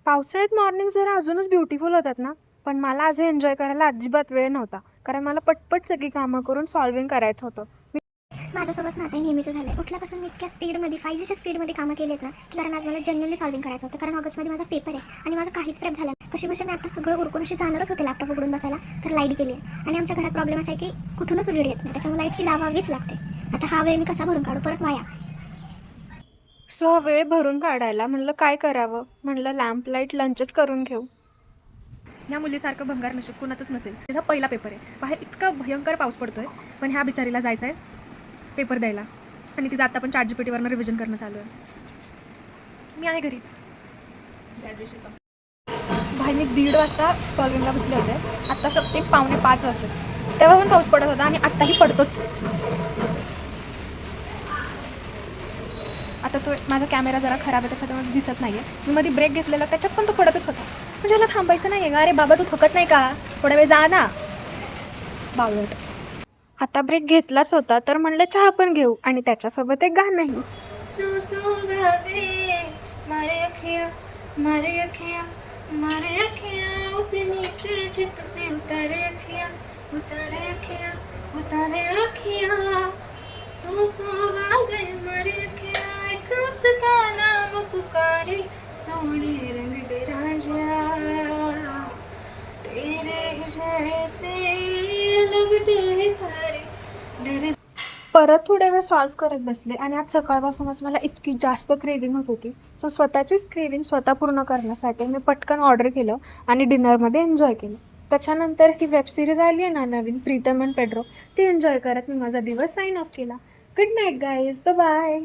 पावसाळ्यात मॉर्निंग जरा अजूनच ब्युटिफुल होतात ना, पण मला आज हे एन्जॉय करायला अजिबात वेळ नव्हता. कारण मला पटपट सगळी कामं करून सॉल्व्हिंग करायचं होतं. माझ्यासोबत ना ते नेहमीचं झालं आहे. उठल्यापासून मी इतक्या स्पीडमध्ये 5Gच्या स्पीडमध्ये कामं केलेत ना, की कारण आज मला जेन्युइनली सॉल्व्हिंग करायचं होतं. कारण ऑगस्टमध्ये माझा पेपर आहे आणि माझं काहीच प्रेप झालं नाही. कशी मी आता सगळं उरकून अशी जाणारच होते लॅपटॉप उघडून बसायला, तर लाईट गेली आहे. आणि आमच्या घरात प्रॉब्लेम असा आहे की कुठूनच उजेड येत नाही, त्याच्यामुळे लाईट ही लावावीच लागते. आता हा वेळ मी कसा भरून काढू, परत वाया. सो हा वेळ भरून काढायला म्हणलं काय करावं, म्हणलं लॅम्प लाईट लंचच करून घेऊ. ह्या मुलीसारखं भंगार नशीब कुणातच नसेल. तिचा पहिला पेपर आहे, बाहेर इतका भयंकर पाऊस पडतोय, पण ह्या बिचारीला जायचं आहे पेपर द्यायला. आणि तिचं आता पण ChatGPTवरनं रिव्हिजन करणं चालू आहे. मी आहे घरीच. भाई मी 1:30 वाजता सॉल्विंगला बसले होते. आत्ता सत्ते 4:45 वाजले. तेव्हा पण पाऊस पडत होता आणि आत्ताही पडतोच. आता तो माझा कॅमेरा जरा खराब आहे, त्याच्यामुळे दिसत नाही आहे. मी मध्ये ब्रेक घेतलेला, त्याच्यात पण तो पडतच होता. म्हणजे याला थांबायचं नाही आहे का? अरे बाबा तू थकत नाही का? थोडा वेळ जा ना बावळट. आता ब्रेक घेतलाच होता तर म्हणलं चहा पण घेऊ आणि त्याच्यासोबत एक गाणंही. सो सो गाजे मारे अखियाँ मारे अखियाँ मारे अखियाँ उसे नीचे चित से उतारे अखियाँ उतारे अखियाँ उतारे अखियाँ. सो सो गाजे मारे अखियाँ एक उसका नाम पुकारे सोने रंग दे राजा तेरे जैसे लगते हैं सारे डर. परत थोड्या वेळ सॉल्व्ह करत बसले आणि आज सकाळपासूनच मला इतकी जास्त क्रेविंग होत होती. सो स्वतःचीच क्रेविंग स्वतः पूर्ण करण्यासाठी मी पटकन ऑर्डर केलं आणि डिनरमध्ये एन्जॉय केलं. त्याच्यानंतर ही वेब सिरीज आली आहे ना नवीन, प्रीतम अँड पेड्रो, ती एन्जॉय करत मी माझा दिवस साइन ऑफ केला. Good night guys, bye.